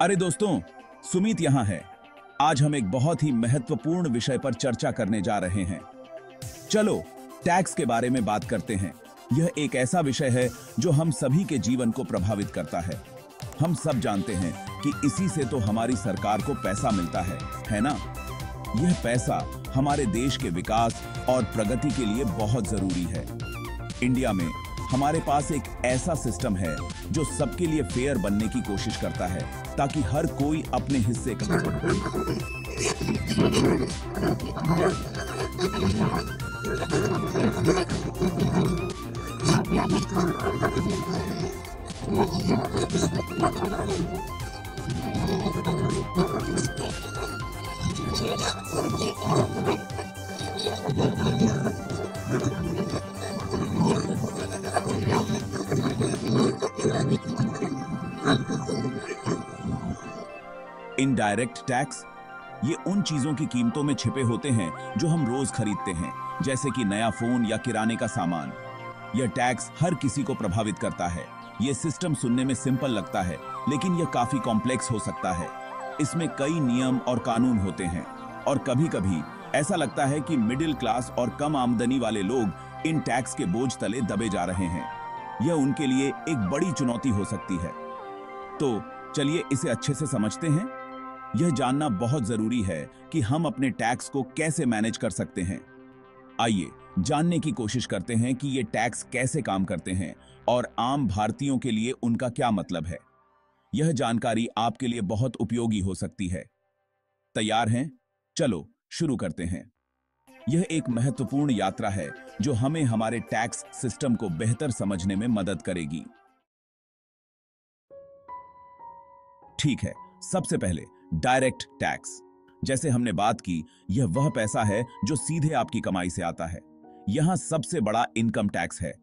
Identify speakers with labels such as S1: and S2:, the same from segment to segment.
S1: अरे दोस्तों, सुमित यहाँ है। आज हम एक बहुत ही महत्वपूर्ण विषय पर चर्चा करने जा रहे हैं। चलो टैक्स के बारे में बात करते हैं। यह एक ऐसा विषय है जो हम सभी के जीवन को प्रभावित करता है। हम सब जानते हैं कि इसी से तो हमारी सरकार को पैसा मिलता है ना? यह पैसा हमारे देश के विकास और प्रगति के लिए बहुत जरूरी है। इंडिया में हमारे पास एक ऐसा सिस्टम है जो सबके लिए फेयर बनने की कोशिश करता है ताकि हर कोई अपने हिस्से का इनडायरेक्ट टैक्स। ये उन चीजों की कीमतों में छिपे होते हैं जो हम रोज खरीदते हैं, जैसे कि नया फोन या किराने का सामान। यह टैक्स हर किसी को प्रभावित करता है। यह सिस्टम सुनने में सिंपल लगता है, लेकिन यह काफी कॉम्प्लेक्स हो सकता है। इसमें कई नियम और कानून होते हैं और कभी-कभी ऐसा लगता है कि मिडिल क्लास और कम आमदनी वाले लोग इन टैक्स के बोझ तले दबे जा रहे हैं। यह उनके लिए एक बड़ी चुनौती हो सकती है। तो चलिए इसे अच्छे से समझते हैं। यह जानना बहुत जरूरी है कि हम अपने टैक्स को कैसे मैनेज कर सकते हैं। आइए जानने की कोशिश करते हैं कि ये टैक्स कैसे काम करते हैं और आम भारतीयों के लिए उनका क्या मतलब है। यह जानकारी आपके लिए बहुत उपयोगी हो सकती है। तैयार हैं? चलो शुरू करते हैं। यह एक महत्वपूर्ण यात्रा है जो हमें हमारे टैक्स सिस्टम को बेहतर समझने में मदद करेगी। ठीक है, सबसे पहले डायरेक्ट टैक्स। जैसे हमने बात की, यह वह पैसा है जो सीधे आपकी कमाई से आता है। यहां सबसे बड़ा इनकम टैक्स है।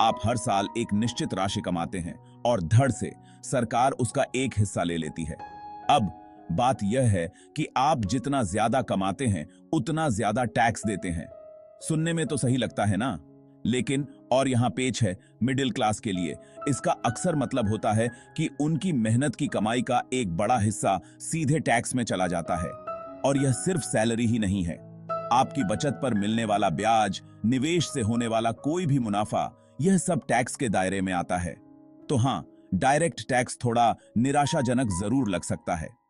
S1: आप हर साल एक निश्चित राशि कमाते हैं और धड़ से सरकार उसका एक हिस्सा ले लेती है। अब बात यह है कि आप जितना ज्यादा कमाते हैं उतना ज्यादा टैक्स देते हैं। सुनने में तो सही लगता है ना? लेकिन और यहां पेच है, मिडिल क्लास के लिए इसका अक्सर मतलब होता है कि उनकी मेहनत की कमाई का एक बड़ा हिस्सा सीधे टैक्स में चला जाता है। और यह सिर्फ सैलरी ही नहीं है। आपकी बचत पर मिलने वाला ब्याज, निवेश से होने वाला कोई भी मुनाफा, यह सब टैक्स के दायरे में आता है। तो हां, डायरेक्ट टैक्स थोड़ा निराशाजनक जरूर लग सकता है।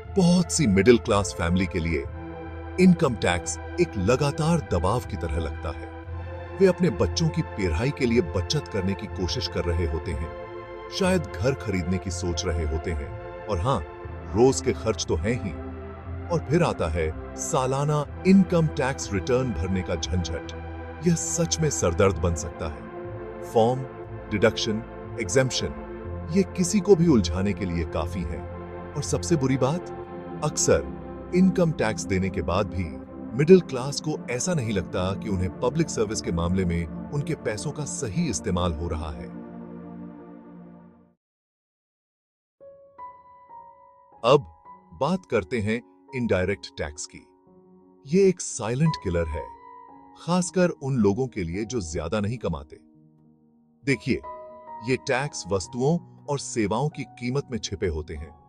S2: बहुत सी मिडिल क्लास फैमिली के लिए इनकम टैक्स एक लगातार दबाव की तरह लगता है। वे अपने बच्चों की पढ़ाई के लिए बचत करने की कोशिश कर रहे होते हैं, शायद घर खरीदने की सोच रहे होते हैं, और हां, रोज के खर्च तो हैं ही। और फिर आता है सालाना इनकम टैक्स रिटर्न भरने का झंझट। यह सच में सरदर्द बन सकता है। फॉर्म, डिडक्शन, एग्जेम्पशन, ये किसी को भी उलझाने के लिए काफी है। और सबसे बुरी बात, अक्सर इनकम टैक्स देने के बाद भी मिडिल क्लास को ऐसा नहीं लगता कि उन्हें पब्लिक सर्विस के मामले में उनके पैसों का सही इस्तेमाल हो रहा है। अब बात करते हैं इनडायरेक्ट टैक्स की। ये एक साइलेंट किलर है, खासकर उन लोगों के लिए जो ज्यादा नहीं कमाते। देखिए, ये टैक्स वस्तुओं और सेवाओं की कीमत में छिपे होते हैं।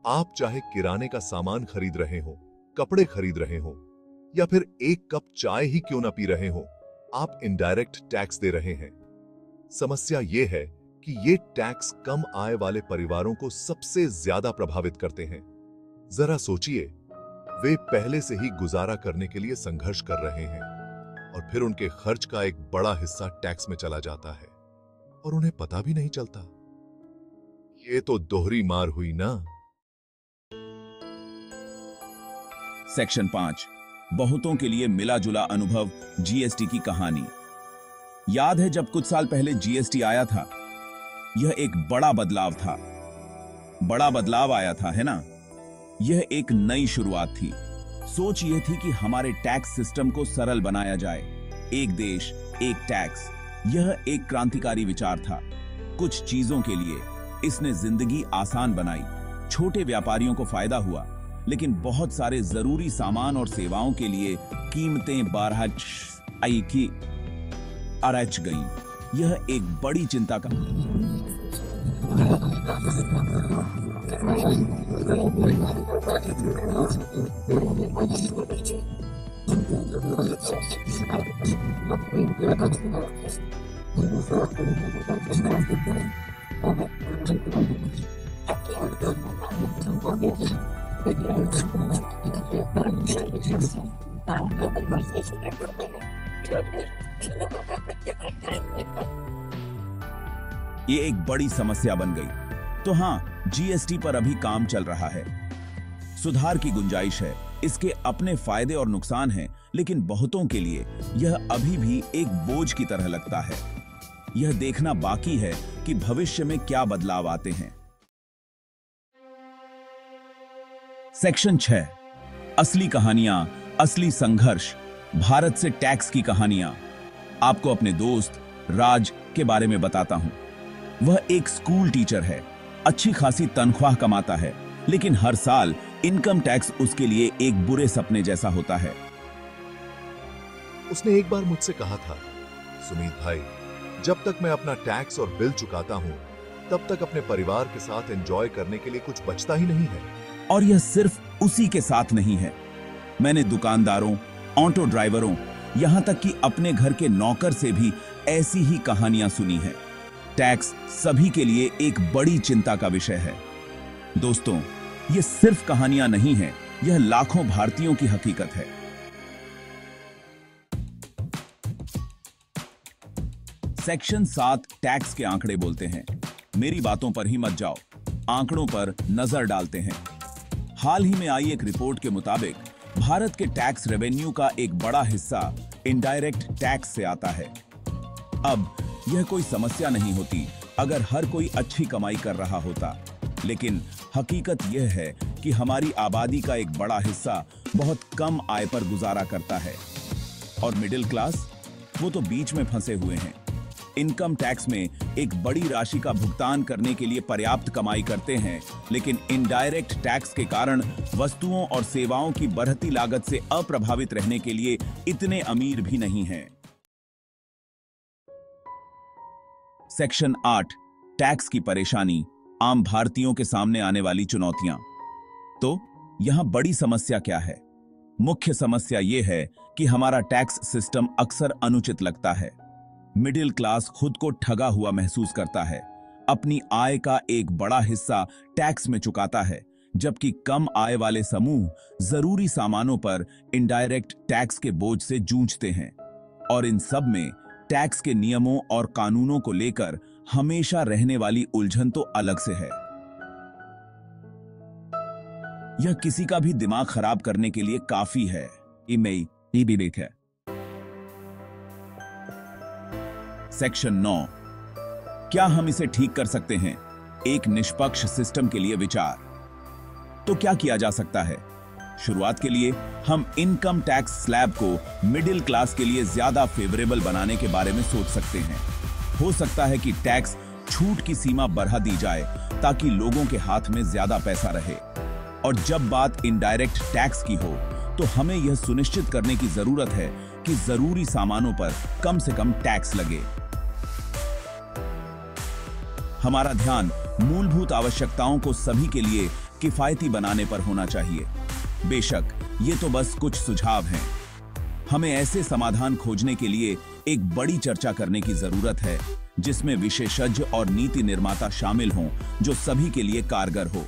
S2: आप चाहे किराने का सामान खरीद रहे हो, कपड़े खरीद रहे हो, या फिर एक कप चाय ही क्यों ना पी रहे हो, आप इनडायरेक्ट टैक्स दे रहे हैं। समस्या यह है कि ये टैक्स कम आय वाले परिवारों को सबसे ज्यादा प्रभावित करते हैं। जरा सोचिए, वे पहले से ही गुजारा करने के लिए संघर्ष कर रहे हैं और फिर उनके खर्च का एक बड़ा हिस्सा टैक्स में चला जाता है और उन्हें पता भी नहीं चलता। ये तो दोहरी मार हुई ना।
S1: सेक्शन 5, बहुतों के लिए मिला जुला अनुभव, जीएसटी की कहानी। याद है जब कुछ साल पहले जीएसटी आया था? यह एक बड़ा बदलाव था। बड़ा बदलाव आया था, है ना? यह एक नई शुरुआत थी। सोच यह थी कि हमारे टैक्स सिस्टम को सरल बनाया जाए। एक देश, एक टैक्स। यह एक क्रांतिकारी विचार था। कुछ चीजों के लिए इसने जिंदगी आसान बनाई। छोटे व्यापारियों को फायदा हुआ, लेकिन बहुत सारे जरूरी सामान और सेवाओं के लिए कीमतें अरच गईं। यह एक बड़ी चिंता का ये एक बड़ी समस्या बन गई। तो हाँ, जीएसटी पर अभी काम चल रहा है। सुधार की गुंजाइश है, इसके अपने फायदे और नुकसान हैं, लेकिन बहुतों के लिए यह अभी भी एक बोझ की तरह लगता है। यह देखना बाकी है कि भविष्य में क्या बदलाव आते हैं। सेक्शन 6, असली कहानियां, असली संघर्ष, भारत से टैक्स की कहानियां। आपको अपने दोस्त राज के बारे में बताता हूं। वह एक स्कूल टीचर है, अच्छी खासी तनख्वाह कमाता है, लेकिन हर साल इनकम टैक्स उसके लिए एक बुरे सपने जैसा होता है।
S2: उसने एक बार मुझसे कहा था, सुमीत भाई, जब तक मैं अपना टैक्स और बिल चुकाता हूं, तब तक अपने परिवार के साथ एंजॉय करने के लिए कुछ बचता ही नहीं है।
S1: और यह सिर्फ उसी के साथ नहीं है। मैंने दुकानदारों, ऑटो ड्राइवरों, यहां तक कि अपने घर के नौकर से भी ऐसी ही कहानियां सुनी हैं। टैक्स सभी के लिए एक बड़ी चिंता का विषय है। दोस्तों, ये सिर्फ कहानियां नहीं हैं, यह लाखों भारतीयों की हकीकत है। सेक्शन 7 टैक्स के आंकड़े बोलते हैं। मेरी बातों पर ही मत जाओ, आंकड़ों पर नजर डालते हैं। हाल ही में आई एक रिपोर्ट के मुताबिक भारत के टैक्स रेवेन्यू का एक बड़ा हिस्सा इनडायरेक्ट टैक्स से आता है। अब यह कोई समस्या नहीं होती अगर हर कोई अच्छी कमाई कर रहा होता, लेकिन हकीकत यह है कि हमारी आबादी का एक बड़ा हिस्सा बहुत कम आय पर गुजारा करता है, और मिडिल क्लास, वो तो बीच में फंसे हुए हैं। इनकम टैक्स में एक बड़ी राशि का भुगतान करने के लिए पर्याप्त कमाई करते हैं, लेकिन इनडायरेक्ट टैक्स के कारण वस्तुओं और सेवाओं की बढ़ती लागत से अप्रभावित रहने के लिए इतने अमीर भी नहीं हैं। सेक्शन 8 टैक्स की परेशानी, आम भारतीयों के सामने आने वाली चुनौतियां। तो यहां बड़ी समस्या क्या है? मुख्य समस्या यह है कि हमारा टैक्स सिस्टम अक्सर अनुचित लगता है। मिडिल क्लास खुद को ठगा हुआ महसूस करता है, अपनी आय का एक बड़ा हिस्सा टैक्स में चुकाता है, जबकि कम आय वाले समूह जरूरी सामानों पर इनडायरेक्ट टैक्स के बोझ से जूझते हैं। और इन सब में टैक्स के नियमों और कानूनों को लेकर हमेशा रहने वाली उलझन तो अलग से है। यह किसी का भी दिमाग खराब करने के लिए काफी है। ये भी है। सेक्शन 9, क्या हम इसे ठीक कर सकते हैं? एक निष्पक्ष सिस्टम के लिए विचार। तो क्या किया जा सकता है? शुरुआत के लिए हम इनकम टैक्स स्लैब को मिडिल क्लास के लिए ज्यादा फेवरेबल बनाने के बारे में सोच सकते हैं। हो सकता है कि टैक्स छूट की सीमा बढ़ा दी जाए ताकि लोगों के हाथ में ज्यादा पैसा रहे। और जब बात इनडायरेक्ट टैक्स की हो, तो हमें यह सुनिश्चित करने की जरूरत है कि जरूरी सामानों पर कम से कम टैक्स लगे। हमारा ध्यान मूलभूत आवश्यकताओं को सभी के लिए किफायती बनाने पर होना चाहिए। बेशक ये तो बस कुछ सुझाव हैं। हमें ऐसे समाधान खोजने के लिए एक बड़ी चर्चा करने की जरूरत है, जिसमें विशेषज्ञ और नीति निर्माता शामिल हों, जो सभी के लिए कारगर हो।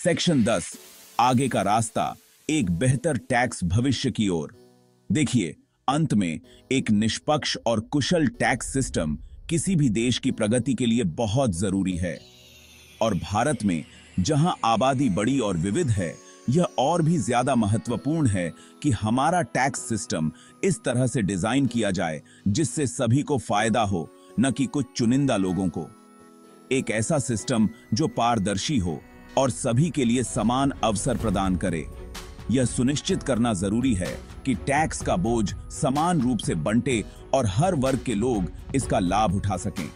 S1: सेक्शन 10 आगे का रास्ता, एक बेहतर टैक्स भविष्य की ओर। देखिए, अंत में एक निष्पक्ष और कुशल टैक्स सिस्टम किसी भी देश की प्रगति के लिए बहुत जरूरी है। और भारत में जहां आबादी बड़ी और विविध है, यह और भी ज्यादा महत्वपूर्ण है कि हमारा टैक्स सिस्टम इस तरह से डिजाइन किया जाए जिससे सभी को फायदा हो, न कि कुछ चुनिंदा लोगों को। एक ऐसा सिस्टम जो पारदर्शी हो और सभी के लिए समान अवसर प्रदान करे। यह सुनिश्चित करना जरूरी है कि टैक्स का बोझ समान रूप से बंटे और हर वर्ग के लोग इसका लाभ उठा सकें।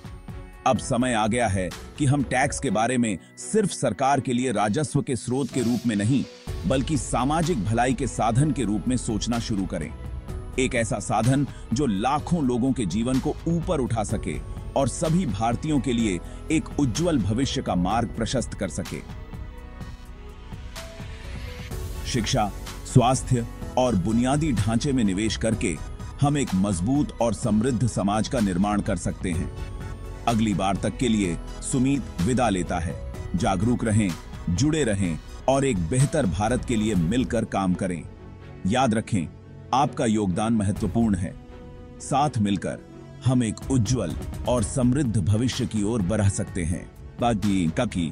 S1: अब समय आ गया है कि हम टैक्स के बारे में सिर्फ सरकार के लिए राजस्व के स्रोत के रूप में नहीं, बल्कि सामाजिक भलाई के साधन के रूप में सोचना शुरू करें। एक ऐसा साधन जो लाखों लोगों के जीवन को ऊपर उठा सके और सभी भारतीयों के लिए एक उज्जवल भविष्य का मार्ग प्रशस्त कर सके। शिक्षा, स्वास्थ्य और बुनियादी ढांचे में निवेश करके हम एक मजबूत और समृद्ध समाज का निर्माण कर सकते हैं। अगली बार तक के लिए सुमीत विदा लेता है। जागरूक रहें, जुड़े रहें और एक बेहतर भारत के लिए मिलकर काम करें। याद रखें, आपका योगदान महत्वपूर्ण है। साथ मिलकर हम एक उज्जवल और समृद्ध भविष्य की ओर बढ़ सकते हैं। बाकी